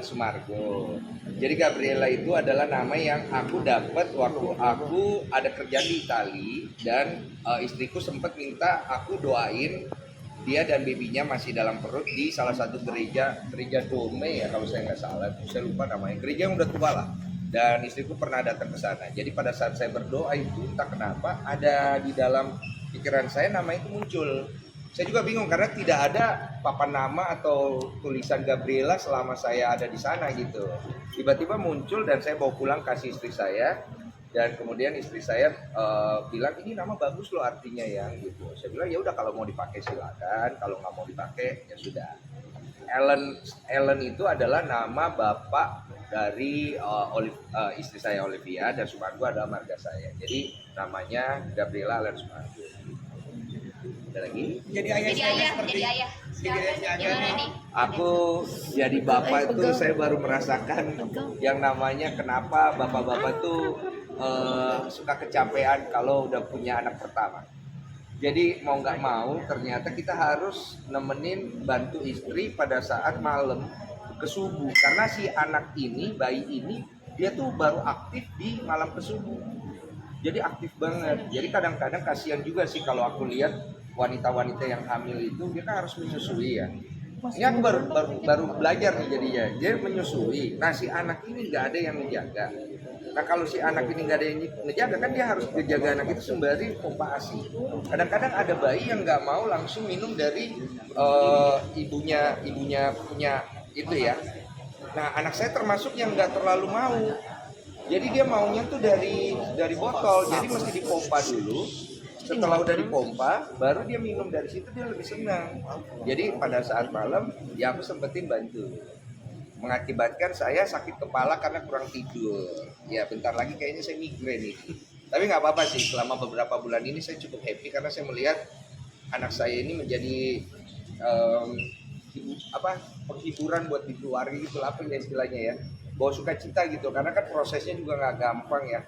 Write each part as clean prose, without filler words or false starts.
Alan Sumargo. Jadi Gabriela itu adalah nama yang aku dapat waktu aku ada kerjaan di Itali dan istriku sempat minta aku doain dia dan babynya masih dalam perut di salah satu gereja Dome ya kalau saya nggak salah, saya lupa namanya, gereja yang udah tua lah. Dan istriku pernah datang ke sana. Jadi pada saat saya berdoa itu entah kenapa ada di dalam pikiran saya nama itu muncul. Saya juga bingung karena tidak ada papan nama atau tulisan Gabriela selama saya ada di sana gitu. Tiba-tiba muncul dan saya bawa pulang kasih istri saya dan kemudian istri saya bilang ini nama bagus loh artinya ya gitu. Saya bilang ya udah kalau mau dipakai silakan, kalau nggak mau dipakai ya sudah. Ellen itu adalah nama bapak dari istri saya Olivia dan Sumargo adalah marga saya. Jadi namanya Gabriela Ellen Sumargo. Ada lagi? Jadi ayah. Jadi ayah. Gimana nih? Aku jadi bapak itu saya baru merasakan yang namanya kenapa bapak-bapak tuh suka kecapean kalau udah punya anak pertama. Jadi mau nggak mau ternyata kita harus nemenin bantu istri pada saat malam ke subuh karena si anak ini, bayi ini dia tuh baru aktif di malam ke subuh. Jadi aktif banget. Jadi kadang-kadang kasihan juga sih kalau aku lihat wanita-wanita yang hamil itu dia kan harus menyusui ya. Ini aku baru belajar nih jadinya. Dia menyusui. Nah si anak ini nggak ada yang menjaga. Nah kalau si anak ini nggak ada yang ngejaga kan dia harus menjaga anak itu sembari pompa ASI. Kadang-kadang ada bayi yang nggak mau langsung minum dari ibunya punya itu ya. Nah anak saya termasuk yang nggak terlalu mau. Jadi dia maunya tuh dari botol. Jadi mesti dipompa dulu. Setelah udah dipompa, baru dia minum dari situ dia lebih senang. Jadi pada saat malam ya aku sempetin bantu. Mengakibatkan saya sakit kepala karena kurang tidur. Ya bentar lagi kayaknya saya migrain nih. Tapi nggak apa-apa sih, selama beberapa bulan ini saya cukup happy karena saya melihat anak saya ini menjadi penghiburan buat di keluarga gitu, apa ya istilahnya ya, bawa sukacita gitu. Karena kan prosesnya juga nggak gampang ya.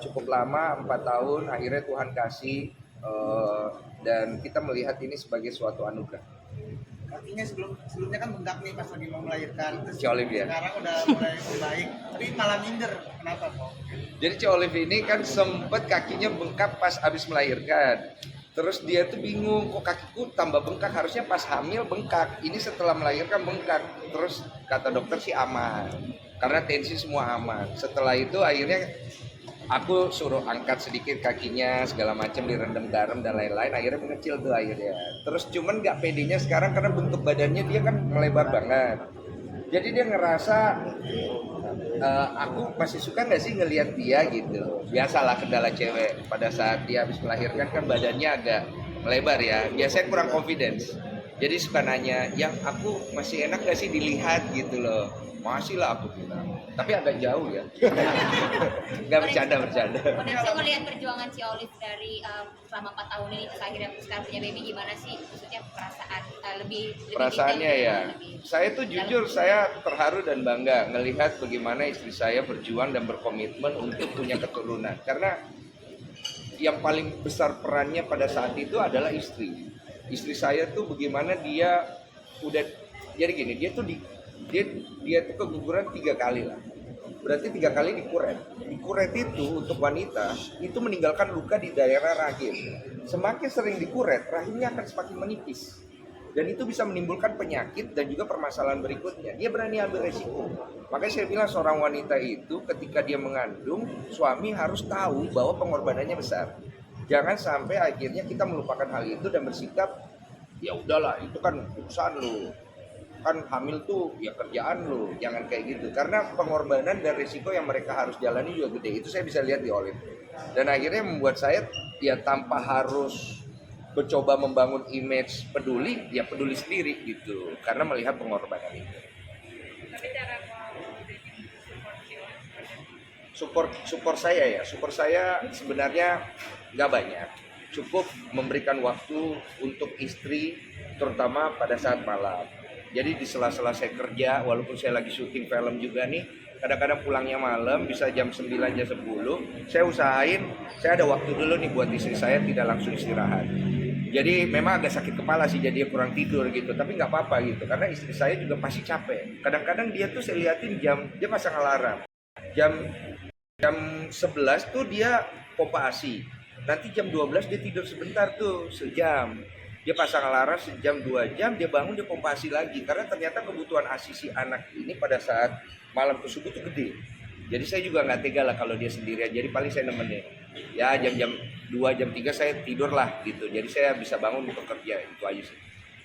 Cukup lama 4 tahun, akhirnya Tuhan kasih dan kita melihat ini sebagai suatu anugerah. Artinya sebelumnya kan bengkak nih pas lagi mau melahirkan, terus Ci Olive ya? sekarang udah mulai membaik, tapi malah minder. Kenapa kok? Jadi Ci Olive ini kan sempet kakinya bengkak pas abis melahirkan. Terus dia tuh bingung, kok kakiku tambah bengkak, harusnya pas hamil bengkak. Ini setelah melahirkan bengkak. Terus kata dokter sih aman, karena tensi semua aman. Setelah itu akhirnya aku suruh angkat sedikit kakinya segala macam, direndam garam dan lain-lain, akhirnya mengecil tuh akhirnya. Terus cuman nggak pedenya sekarang karena bentuk badannya dia kan melebar banget. Jadi dia ngerasa aku masih suka nggak sih ngelihat dia gitu. Biasalah kendala cewek pada saat dia habis melahirkan kan badannya agak melebar ya. Biasanya kurang confidence. Jadi suka nanya, yang aku masih enak gak sih dilihat gitu loh. Masih lah aku bilang. Tapi agak jauh ya. Gak bercanda. Koneksi ngelihat perjuangan Ci Olive dari selama 4 tahun ini terus akhirnya sekarang punya baby gimana sih? Maksudnya perasaan lebih Perasaannya detail, ya. Saya tuh jujur saya terharu dan bangga ngelihat bagaimana istri saya berjuang dan berkomitmen untuk punya keturunan. Karena yang paling besar perannya pada saat itu adalah istri. Istri saya tuh bagaimana dia udah jadi gini, dia tuh keguguran 3 kali lah. Berarti 3 kali dikuret. Dikuret itu untuk wanita itu meninggalkan luka di daerah rahim. Semakin sering dikuret, rahimnya akan semakin menipis. Dan itu bisa menimbulkan penyakit dan juga permasalahan berikutnya. Dia berani ambil resiko. Makanya saya bilang seorang wanita itu ketika dia mengandung, suami harus tahu bahwa pengorbanannya besar. Jangan sampai akhirnya kita melupakan hal itu dan bersikap ya udahlah itu kan urusan lu, kan hamil tuh ya kerjaan lu, jangan kayak gitu. Karena pengorbanan dan risiko yang mereka harus jalani juga gede. Itu saya bisa lihat di Olive. Dan akhirnya membuat saya ya tanpa harus mencoba membangun image peduli, ya peduli sendiri gitu. Karena melihat pengorbanan itu. Support saya sebenarnya nggak banyak, cukup memberikan waktu untuk istri terutama pada saat malam. Jadi di sela-sela saya kerja, walaupun saya lagi syuting film juga nih, kadang-kadang pulangnya malam bisa jam 9 jam 10, saya usahain saya ada waktu dulu nih buat istri saya, tidak langsung istirahat. Jadi memang agak sakit kepala sih, jadi dia kurang tidur gitu, tapi nggak apa-apa gitu, karena istri saya juga pasti capek. Kadang-kadang dia tuh saya liatin dia pasang alarm. Jam jam 11 tuh dia pompa ASI. Nanti jam 12 dia tidur sebentar tuh, sejam. Dia pasang alarm sejam 2 jam, dia bangun dia pompa ASI lagi. Karena ternyata kebutuhan ASI si anak ini pada saat malam ke subuh tuh gede. Jadi saya juga nggak tega lah kalau dia sendirian. Jadi paling saya nemenin. Ya jam-jam 2 jam 3 saya tidur lah gitu. Jadi saya bisa bangun untuk kerja, itu aja sih.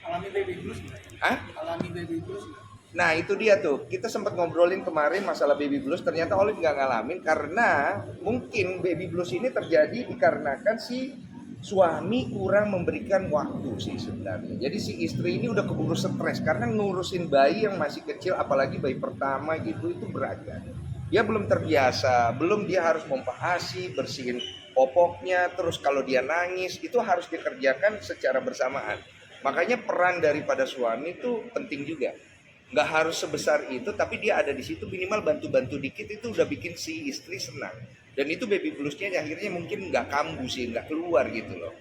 Alami baby blues nggak? Hah? Alami baby blues nggak? Nah itu dia tuh, kita sempat ngobrolin kemarin masalah baby blues, ternyata Olive nggak ngalamin karena mungkin baby blues ini terjadi dikarenakan si suami kurang memberikan waktu sih sebenarnya. Jadi si istri ini udah keburu stres karena ngurusin bayi yang masih kecil, apalagi bayi pertama gitu, itu berat kan. Dia belum terbiasa, belum dia harus pompa ASI, bersihin popoknya, terus kalau dia nangis itu harus dikerjakan secara bersamaan. Makanya peran daripada suami itu penting juga. Nggak harus sebesar itu, tapi dia ada di situ minimal bantu-bantu dikit itu udah bikin si istri senang. Dan itu baby bluesnya akhirnya mungkin nggak kambuh sih, nggak keluar gitu loh.